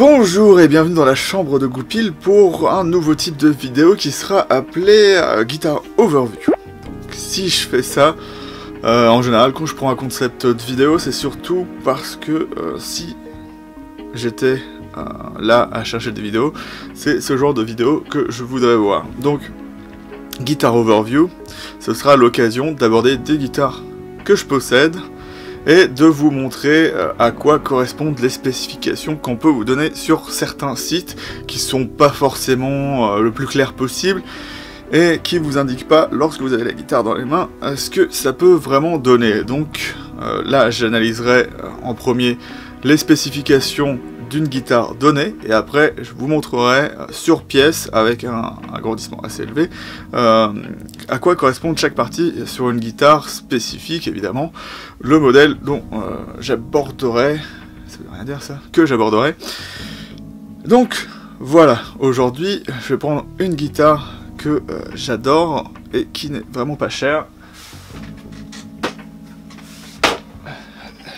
Bonjour et bienvenue dans la chambre de Goupil pour un nouveau type de vidéo qui sera appelé Guitar Overview. Donc, si je fais ça, en général quand je prends un concept de vidéo, c'est surtout parce que si j'étais là à chercher des vidéos, c'est ce genre de vidéo que je voudrais voir. Donc Guitar Overview, ce sera l'occasion d'aborder des guitares que je possède, et de vous montrer à quoi correspondent les spécifications qu'on peut vous donner sur certains sites qui sont pas forcément le plus clair possible et qui vous indiquent pas, lorsque vous avez la guitare dans les mains, ce que ça peut vraiment donner. Donc là j'analyserai en premier les spécifications d'une guitare donnée, et après je vous montrerai sur pièce, avec un agrandissement assez élevé, à quoi correspond chaque partie sur une guitare spécifique, évidemment, le modèle dont j'aborderai, ça veut rien dire ça, que j'aborderai. Donc voilà, aujourd'hui je vais prendre une guitare que j'adore et qui n'est vraiment pas chère.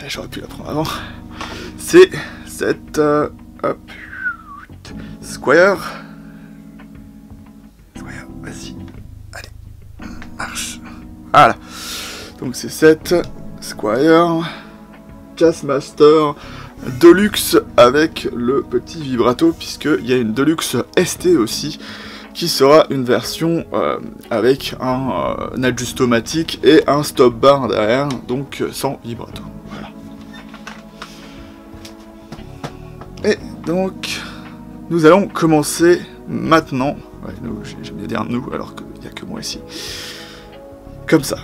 J'aurais pu la prendre avant. C'est cette Squier, vas-y, allez, marche, voilà, donc c'est cette Squier Jazzmaster Deluxe avec le petit vibrato, puisqu'il y a une Deluxe ST aussi, qui sera une version avec un adjustomatique et un stop bar derrière, donc sans vibrato. Voilà. Et donc, nous allons commencer maintenant. Ouais, nous, j'aime bien dire nous, alors qu'il n'y a que moi ici. Comme ça.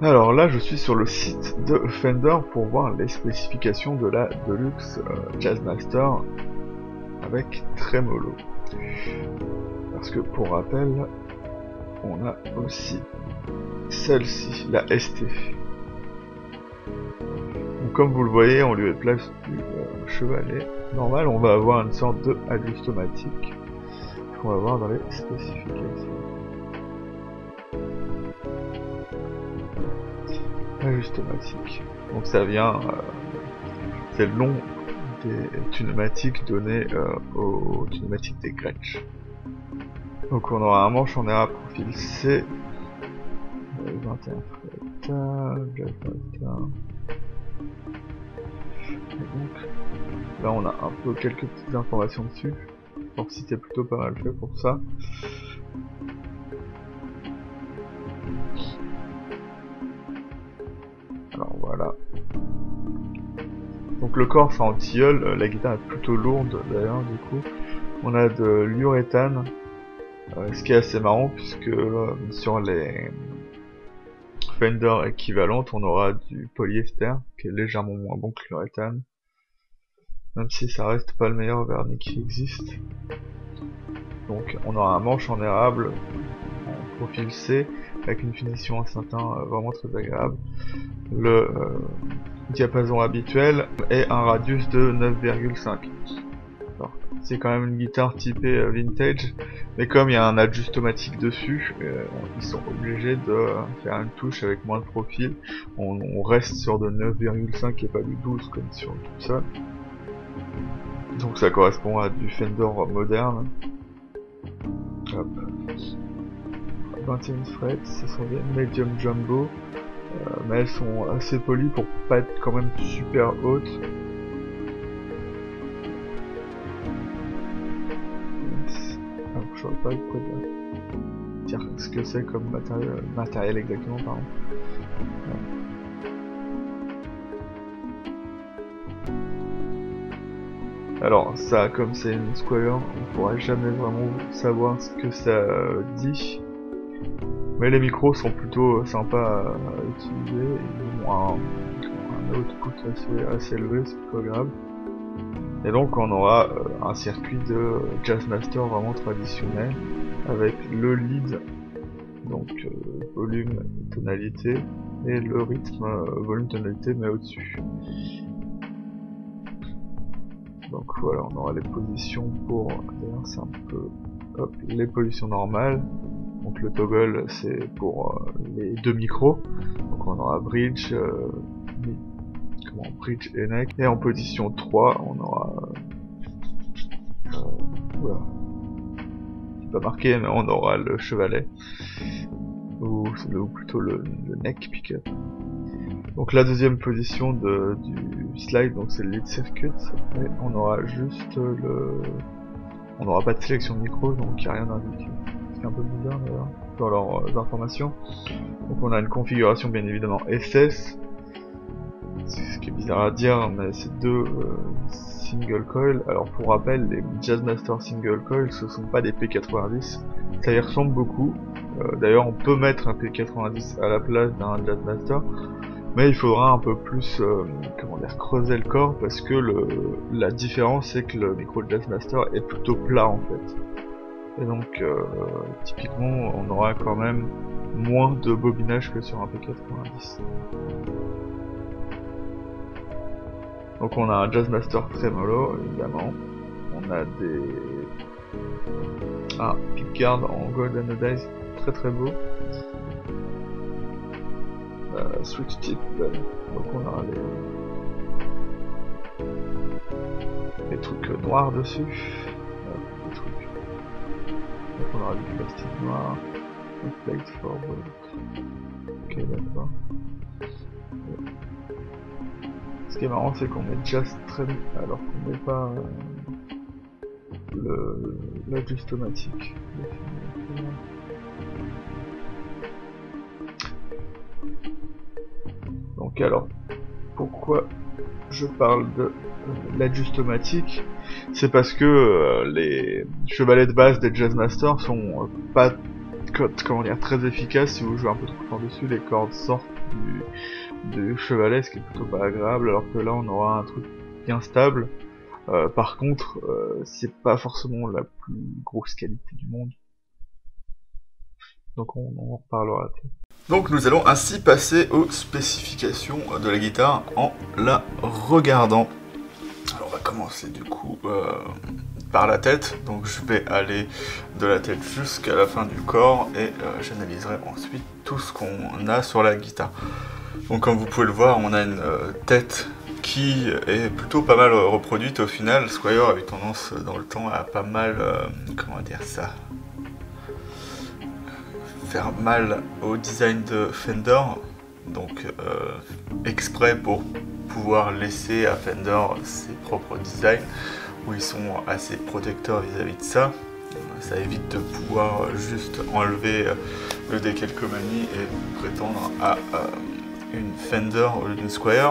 Alors là, je suis sur le site de Fender pour voir les spécifications de la Deluxe Jazzmaster avec Tremolo. Parce que, pour rappel, on a aussi celle-ci, la ST. Comme vous le voyez, en lieu et place du chevalet normal, on va avoir une sorte de adjustomatique qu'on va voir dans les spécifications. Ajustomatique. Donc ça vient, c'est le nom des pneumatiques donnés aux pneumatiques des Gretsch. Donc on aura un manche en air à profil C, 21 frettes, donc, là on a un peu quelques petites informations dessus. Leur site est plutôt pas mal fait pour ça. Alors voilà. Donc le corps c'est en tilleul, la guitare est plutôt lourde d'ailleurs du coup. On a de l'uréthane, ce qui est assez marrant puisque sur les Fender équivalentes on aura du polyester qui est légèrement moins bon que l'uréthane. Même si ça reste pas le meilleur vernis qui existe. Donc on aura un manche en érable en profil C avec une finition en satin vraiment très agréable. Le diapason habituel et un radius de 9,5. C'est quand même une guitare typée vintage, mais comme il y a un adjustomatique dessus, ils sont obligés de faire une touche avec moins de profil. On reste sur de 9,5 et pas du 12 comme sur tout ça. Donc ça correspond à du Fender moderne. Hop. 21 frettes, ce sont des medium jumbo, mais elles sont assez polies pour pas être quand même super hautes. Alors, je saurais pas quoi dire ce que c'est comme matériel exactement, pardon. Ouais. Alors ça, comme c'est une Squier, on pourra jamais vraiment savoir ce que ça dit. Mais les micros sont plutôt sympas à utiliser. Ils ont un output assez élevé, c'est plutôt agréable. Et donc on aura un circuit de Jazzmaster vraiment traditionnel avec le lead, donc volume, tonalité, et le rythme, volume, tonalité, mais au-dessus. Donc voilà, on aura les positions pour, d'ailleurs c'est un peu, hop, les positions normales. Donc le toggle c'est pour les deux micros. Donc on aura bridge, bridge et neck. Et en position 3, on aura... voilà. C'est pas marqué, mais on aura le chevalet. Ou plutôt le neck pickup. Donc la deuxième position du slide, donc c'est le lead circuit. Et on aura juste on n'aura pas de sélection de micro, donc il n'y a rien indiqué. C'est un peu bizarre d'ailleurs dans leurs informations. Donc on a une configuration bien évidemment SS. Ce qui est bizarre à dire, mais c'est deux single coil. Alors pour rappel, les Jazzmaster single coil ce sont pas des P90. Ça y ressemble beaucoup. D'ailleurs on peut mettre un P90 à la place d'un Jazzmaster. Mais il faudra un peu plus creuser le corps parce que la différence c'est que le micro de Jazzmaster est plutôt plat en fait. Et donc typiquement on aura quand même moins de bobinage que sur un P90. Donc on a un Jazzmaster Tremolo évidemment. On a pickguard en golden days très très beau. Switch tip, donc on aura les trucs noirs dessus, donc on aura du plastique noir, un plate forward, ok d'accord. Ce qui est marrant c'est qu'on met Jazz Trem alors qu'on met pas l'ajustomatique. Donc alors, pourquoi je parle de l'ajustomatique? C'est parce que les chevalets de base des Jazzmaster sont pas très efficaces. Si vous jouez un peu trop fort dessus, les cordes sortent du chevalet, ce qui est plutôt pas agréable, alors que là on aura un truc bien stable. Par contre, c'est pas forcément la plus grosse qualité du monde. Donc on en reparlera. Donc nous allons ainsi passer aux spécifications de la guitare en la regardant. Alors on va commencer du coup par la tête. Donc je vais aller de la tête jusqu'à la fin du corps et j'analyserai ensuite tout ce qu'on a sur la guitare. Donc comme vous pouvez le voir, on a une tête qui est plutôt pas mal reproduite au final. Squier a eu tendance dans le temps à pas mal, faire mal au design de Fender, donc exprès pour pouvoir laisser à Fender ses propres designs où ils sont assez protecteurs vis-à-vis de ça. Ça évite de pouvoir juste enlever le Decalcomany et prétendre à une Fender au lieu d'une Squier.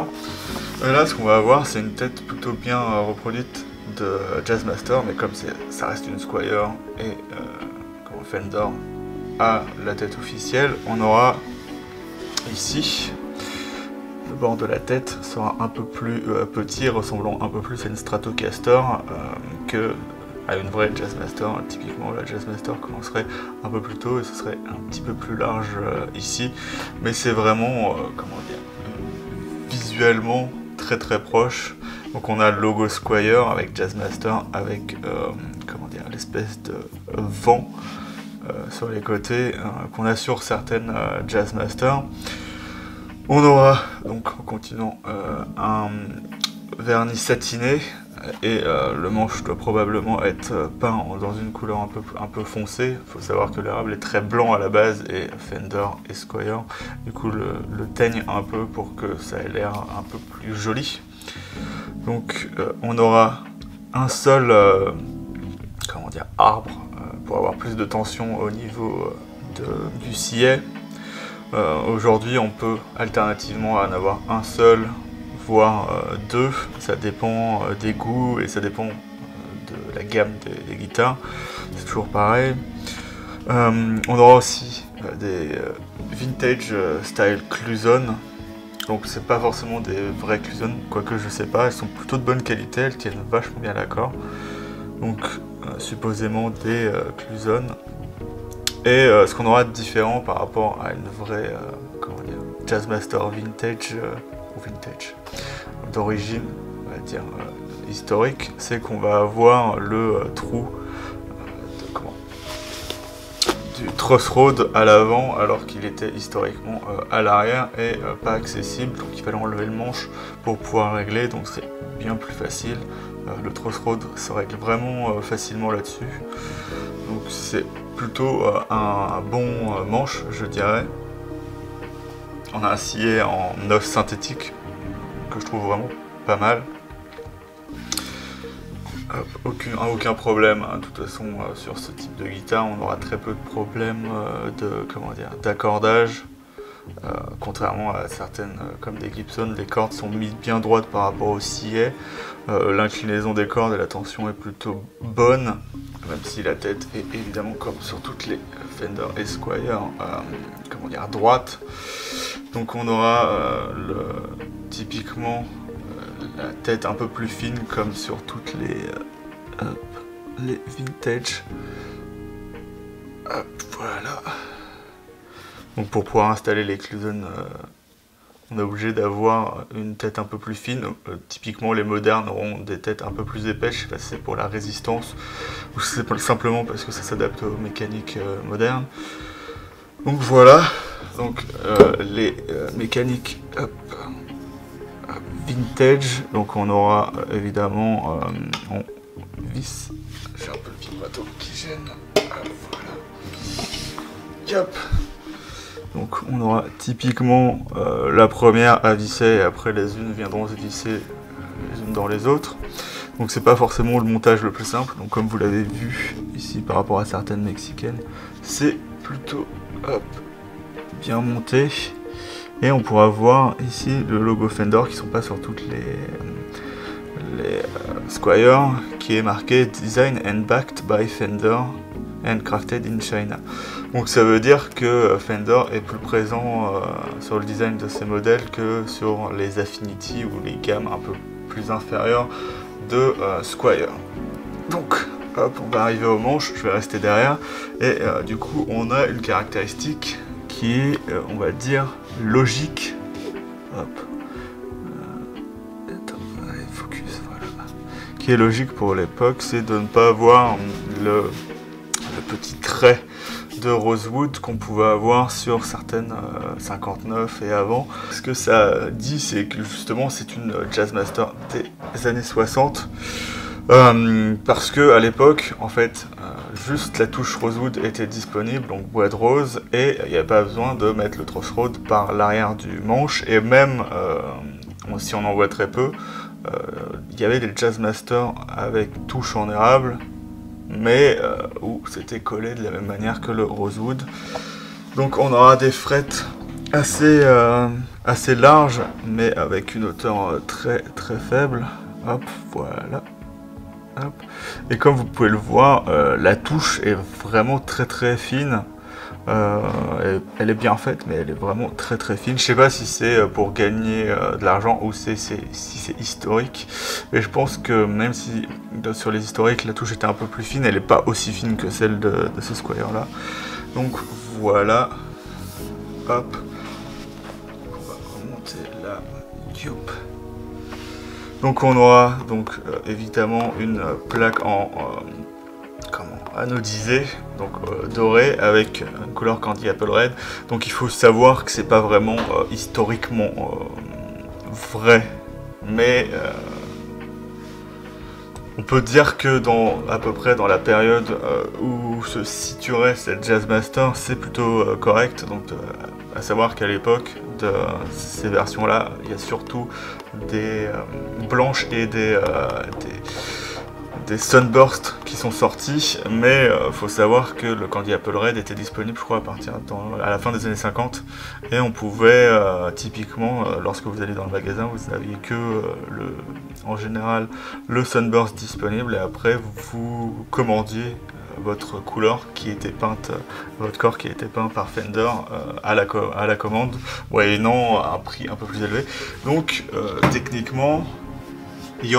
Et là ce qu'on va avoir c'est une tête plutôt bien reproduite de Jazzmaster, mais comme ça reste une Squier et comme Fender à la tête officielle, on aura ici le bord de la tête sera un peu plus petit, ressemblant un peu plus à une Stratocaster que à une vraie Jazzmaster. Typiquement la Jazzmaster commencerait un peu plus tôt et ce serait un petit peu plus large ici, mais c'est vraiment visuellement très très proche. Donc on a le logo Squier avec Jazzmaster avec l'espèce de vent sur les côtés qu'on a sur certaines Jazzmaster. On aura donc en continuant un vernis satiné et le manche doit probablement être peint dans une couleur un peu foncée. Il faut savoir que l'érable est très blanc à la base et Fender et Squier du coup le teignent un peu pour que ça ait l'air un peu plus joli. Donc on aura un seul arbre pour avoir plus de tension au niveau du sillet. Aujourd'hui on peut alternativement en avoir un seul, voire deux, ça dépend des goûts et ça dépend de la gamme des guitares, c'est toujours pareil. On aura aussi des vintage style Cluson, donc c'est pas forcément des vrais Cluson, quoique je sais pas, elles sont plutôt de bonne qualité, elles tiennent vachement bien l'accord. Donc supposément des Cluson. Et ce qu'on aura de différent par rapport à une vraie Jazzmaster vintage ou vintage d'origine, on va dire historique, c'est qu'on va avoir le trou truss rod à l'avant alors qu'il était historiquement à l'arrière et pas accessible, donc il fallait enlever le manche pour pouvoir régler, donc c'est bien plus facile. Le truss rod se règle vraiment facilement là-dessus, donc c'est plutôt un bon manche, je dirais. On a un scié en os synthétique que je trouve vraiment pas mal. Aucun problème, hein. De toute façon sur ce type de guitare on aura très peu de problèmes d'accordage, contrairement à certaines comme des Gibson, les cordes sont mises bien droites par rapport au scié, l'inclinaison des cordes et la tension est plutôt bonne, même si la tête est évidemment comme sur toutes les Fender et Squier droite. Donc on aura typiquement la tête un peu plus fine comme sur toutes les vintage. Hop, voilà. Donc pour pouvoir installer les Cluson, on est obligé d'avoir une tête un peu plus fine. Typiquement les modernes auront des têtes un peu plus épaisses, je sais pas si c'est pour la résistance ou si c'est simplement parce que ça s'adapte aux mécaniques modernes. Donc voilà, donc les mécaniques vintage, donc on aura évidemment en vis, j'ai un peu le vibrato qui gêne, voilà, yop. Donc on aura typiquement la première à visser et après les unes viendront se visser les unes dans les autres, donc c'est pas forcément le montage le plus simple, donc comme vous l'avez vu ici par rapport à certaines mexicaines, c'est plutôt bien monté. Et on pourra voir ici le logo Fender qui sont pas sur toutes les Squier, qui est marqué Design and Backed by Fender and Crafted in China. Donc ça veut dire que Fender est plus présent sur le design de ces modèles que sur les Affinity ou les gammes un peu plus inférieures de Squier. Donc hop, on va arriver aux manches, je vais rester derrière, et du coup on a une caractéristique qui est, on va dire, logique. Hop. Allez, focus, voilà. Qui est logique pour l'époque, c'est de ne pas avoir le petit trait de rosewood qu'on pouvait avoir sur certaines 59 et avant. Ce que ça dit, c'est que justement c'est une Jazzmaster des années 60. Parce que à l'époque, en fait, juste la touche rosewood était disponible, donc bois de rose, et il n'y avait pas besoin de mettre le truss rod par l'arrière du manche, et même si on en voit très peu, il y avait des Jazzmaster avec touche en érable, mais où c'était collé de la même manière que le rosewood. Donc on aura des frettes assez larges, mais avec une hauteur très faible. Hop, voilà. Hop. Et comme vous pouvez le voir, la touche est vraiment très fine. Elle est bien faite, mais elle est vraiment très fine. Je sais pas si c'est pour gagner de l'argent ou si c'est historique. Mais je pense que même si sur les historiques la touche était un peu plus fine, elle n'est pas aussi fine que celle de ce Squier là. Donc voilà. Hop. On va remonter là. Youp. Donc on aura donc évidemment une plaque en anodisée, donc dorée avec une couleur Candy Apple Red. Donc il faut savoir que c'est pas vraiment historiquement vrai, mais on peut dire que à peu près dans la période où se situerait cette Jazzmaster, c'est plutôt correct. Donc à savoir qu'à l'époque de ces versions-là, il y a surtout des blanches et des Sunburst qui sont sortis, mais faut savoir que le Candy Apple Red était disponible, je crois, à la fin des années 50, et on pouvait typiquement, lorsque vous allez dans le magasin, vous n'aviez que en général le Sunburst disponible, et après vous commandiez votre couleur qui était peinte, votre corps qui était peint par Fender à la commande, moyennant un prix un peu plus élevé. Donc techniquement, il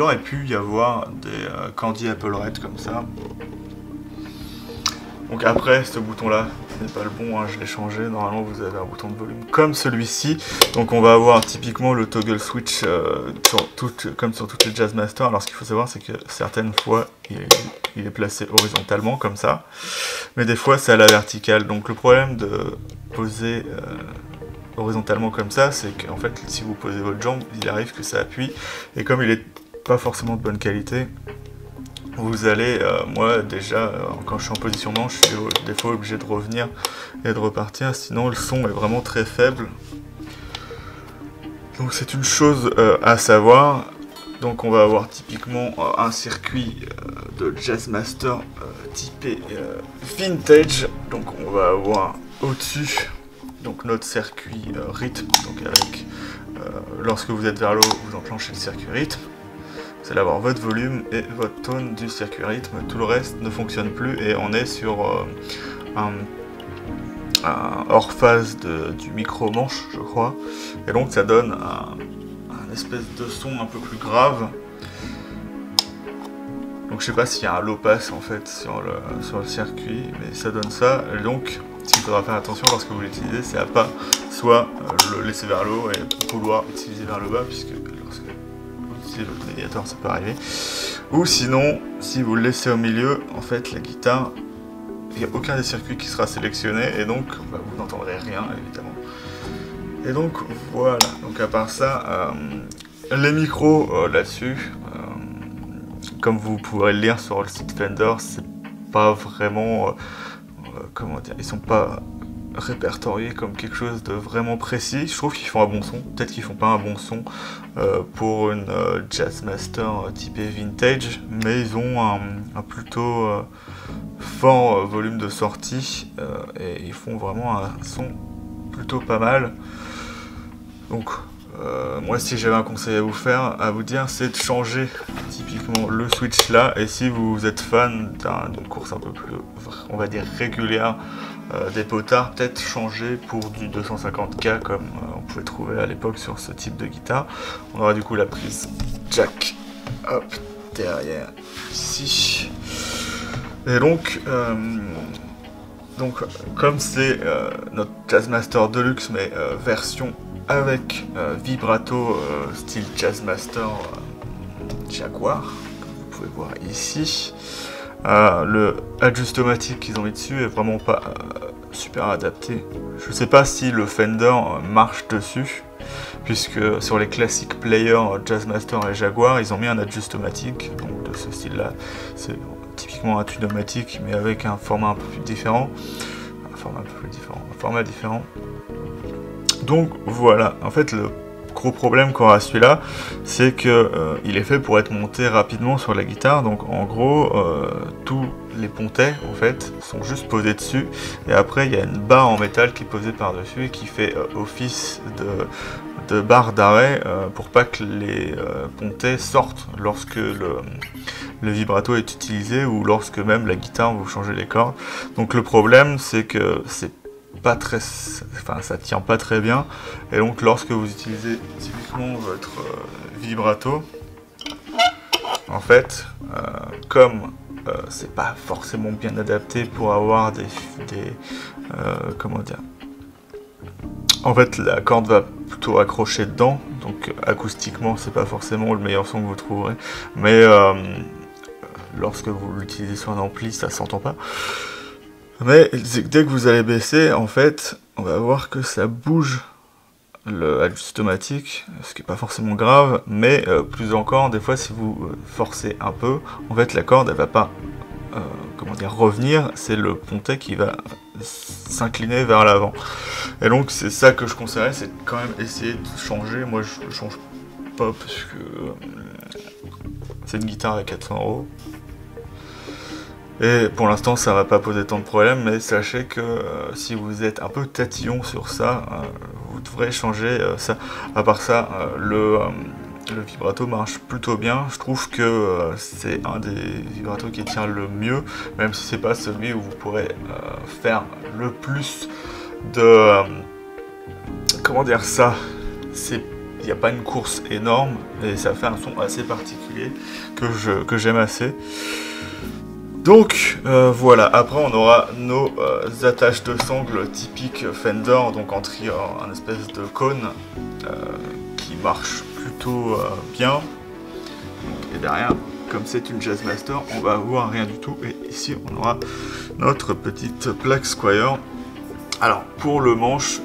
aurait pu y avoir des Candy Apple Red comme ça. Donc après, ce bouton là, n'est pas le bon, hein, je l'ai changé. Normalement vous avez un bouton de volume comme celui-ci. Donc on va avoir typiquement le toggle switch comme sur toutes les Jazzmaster. Alors ce qu'il faut savoir c'est que certaines fois il est placé horizontalement comme ça. Mais des fois c'est à la verticale. Donc le problème de poser horizontalement comme ça, c'est qu'en fait si vous posez votre jambe, il arrive que ça appuie. Et comme il est pas forcément de bonne qualité, vous allez, moi déjà, quand je suis en positionnement, je suis des fois obligé de revenir et de repartir, sinon le son est vraiment très faible. Donc c'est une chose à savoir. Donc on va avoir typiquement un circuit de Jazzmaster typé vintage. Donc on va avoir au-dessus donc notre circuit rythme, donc avec lorsque vous êtes vers le haut, vous enclenchez le circuit rythme. Vous allez avoir votre volume et votre tone du circuit rythme, tout le reste ne fonctionne plus et on est sur un hors phase du micro manche, je crois, et donc ça donne un espèce de son un peu plus grave. Donc je sais pas s'il y a un low pass en fait sur le circuit, mais ça donne ça. Et donc ce qu'il faudra faire attention lorsque vous l'utilisez, c'est à pas soit le laisser vers le haut et vouloir utiliser vers le bas, puisque lorsque votre médiator ça peut arriver, ou sinon si vous le laissez au milieu, en fait la guitare, il n'y a aucun des circuits qui sera sélectionné et donc bah, vous n'entendrez rien évidemment. Et donc voilà, donc à part ça, les micros là-dessus, comme vous pourrez le lire sur le site Fender, c'est pas vraiment, comment dire, ils sont pas répertoriés comme quelque chose de vraiment précis. Je trouve qu'ils font un bon son, peut-être qu'ils font pas un bon son pour une Jazzmaster typée vintage, mais ils ont un plutôt fort volume de sortie et ils font vraiment un son plutôt pas mal. Donc moi si j'avais un conseil à vous dire, c'est de changer typiquement le switch là, et si vous êtes fan d'une course un peu plus, on va dire, régulière, des potards, peut-être changer pour du 250K comme on pouvait trouver à l'époque sur ce type de guitare. On aura du coup la prise jack, hop, derrière, ici. Et donc comme c'est notre Jazzmaster Deluxe, mais version avec vibrato style Jazzmaster Jaguar, comme vous pouvez voir ici. Le Adjustomatic qu'ils ont mis dessus est vraiment pas super adapté. Je sais pas si le Fender marche dessus, puisque sur les classiques players Jazzmaster et Jaguar, ils ont mis un Adjustomatic, donc de ce style là. C'est typiquement un Tunomatic, mais avec un format un peu plus différent. Un format différent. Donc voilà, en fait le gros problème qu'aura celui-là, c'est que il est fait pour être monté rapidement sur la guitare. Donc en gros, tous les pontets en fait sont juste posés dessus, et après il y a une barre en métal qui est posée par dessus et qui fait office de barre d'arrêt pour pas que les pontets sortent lorsque le vibrato est utilisé, ou lorsque même la guitare vous changez les cordes. Donc le problème c'est que c'est pas très, enfin ça tient pas très bien, et donc lorsque vous utilisez typiquement votre vibrato, en fait comme c'est pas forcément bien adapté pour avoir comment dire, en fait la corde va plutôt accrocher dedans, donc acoustiquement c'est pas forcément le meilleur son que vous trouverez, mais lorsque vous l'utilisez sur un ampli ça s'entend pas. Mais dès que vous allez baisser, en fait, on va voir que ça bouge le Adjustomatic, ce qui n'est pas forcément grave, mais plus encore, des fois, si vous forcez un peu, en fait, la corde, elle va pas, comment dire, revenir, c'est le pontet qui va s'incliner vers l'avant. Et donc, c'est ça que je conseillerais, c'est quand même essayer de changer. Moi, je ne change pas, parce que c'est une guitare à 400 €. Et pour l'instant ça va pas poser tant de problèmes, mais sachez que si vous êtes un peu tatillon sur ça, vous devrez changer ça. À part ça, le vibrato marche plutôt bien. Je trouve que c'est un des vibratos qui tient le mieux, même si c'est pas celui où vous pourrez faire le plus de... comment dire ça, il n'y a pas une course énorme, et ça fait un son assez particulier que j'aime assez. Donc voilà, après on aura nos attaches de sangle typiques Fender, donc en un espèce de cône qui marche plutôt bien. Et derrière, comme c'est une Jazzmaster, on va avoir rien du tout. Et ici on aura notre petite plaque Squier. Alors pour le manche,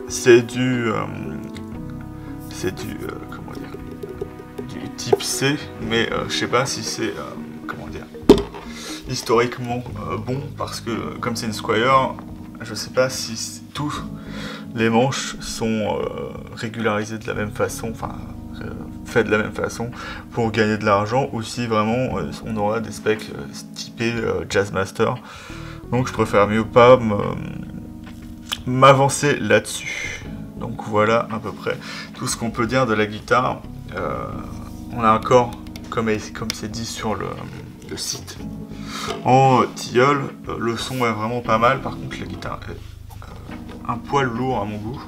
c'est du comment dire, du type C, mais je sais pas si c'est comment dire, historiquement bon, parce que comme c'est une Squier, je sais pas si tous les manches sont régularisés de la même façon, enfin fait de la même façon pour gagner de l'argent, ou si vraiment on aura des specs typés Jazzmaster. Donc je préfère mieux pas m'avancer là-dessus. Donc voilà à peu près tout ce qu'on peut dire de la guitare. On a un corps, comme c'est dit sur le site, en tilleul. Le son est vraiment pas mal, par contre la guitare est un poil lourd à mon goût.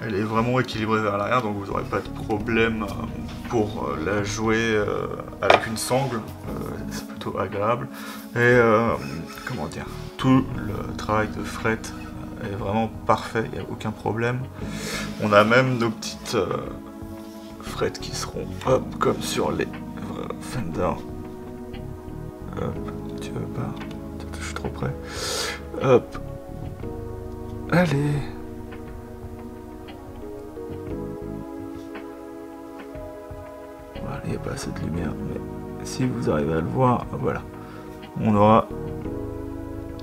Elle est vraiment équilibrée vers l'arrière, donc vous n'aurez pas de problème pour la jouer avec une sangle. C'est plutôt agréable. Et comment dire, tout le travail de fret est vraiment parfait, il n'y a aucun problème. On a même nos petites frets qui seront hop, comme sur les Fender. Hop, tu veux pas? Je suis trop près. Hop. Allez. Voilà, il n'y a pas assez de lumière, mais si vous arrivez à le voir, voilà. On aura...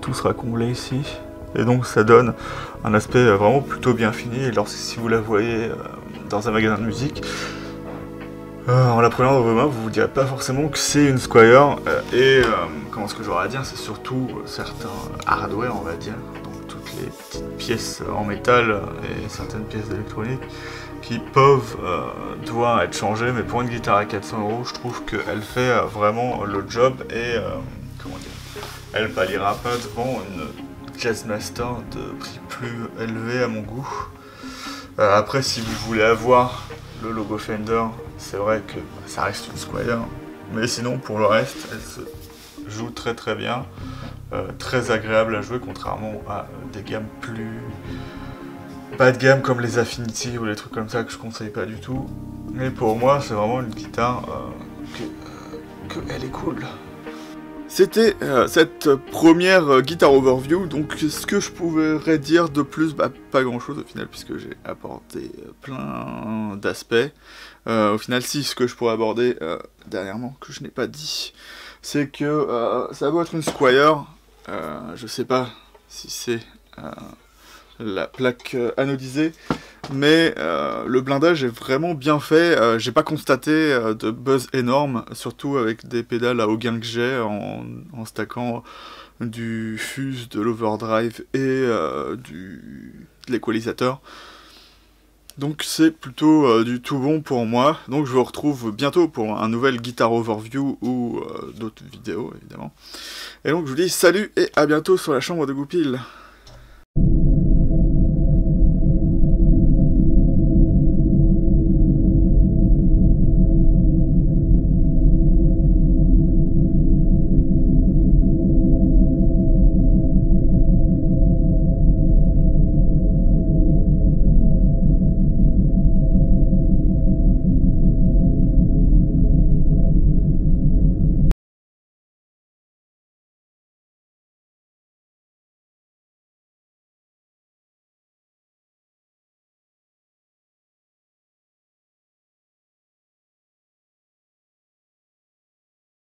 Tout sera comblé ici. Et donc ça donne un aspect vraiment plutôt bien fini. Et si vous la voyez dans un magasin de musique, en la prenant dans vos mains, vous vous direz pas forcément que c'est une Squier. Comment ce que j'aurais à dire, c'est surtout certains hardware, on va dire. Donc toutes les petites pièces en métal et certaines pièces d'électronique qui peuvent devoir être changées. Mais pour une guitare à 400 €, je trouve qu'elle fait vraiment le job. Et comment dire, elle palliera pas devant une Jazzmaster de prix plus élevé à mon goût. Après, si vous voulez avoir le logo Fender, c'est vrai que ça reste une Squier, mais sinon pour le reste, elle se joue très très bien, très agréable à jouer, contrairement à des gammes plus bas de gamme comme les Affinity ou les trucs comme ça que je conseille pas du tout. Mais pour moi, c'est vraiment une guitare que elle est cool. C'était cette première guitare overview, donc ce que je pourrais dire de plus, bah, pas grand chose au final, puisque j'ai apporté plein d'aspects. Au final, si, ce que je pourrais aborder dernièrement, que je n'ai pas dit, c'est que ça doit être une Squier, je sais pas si c'est la plaque anodisée, mais le blindage est vraiment bien fait. J'ai pas constaté de buzz énorme, surtout avec des pédales à haut gain que j'ai en stackant du fuzz, de l'overdrive et de l'équalisateur. Donc c'est plutôt du tout bon pour moi. Donc je vous retrouve bientôt pour un nouvel guitar overview ou d'autres vidéos évidemment. Et donc je vous dis salut et à bientôt sur la chambre de Goupil.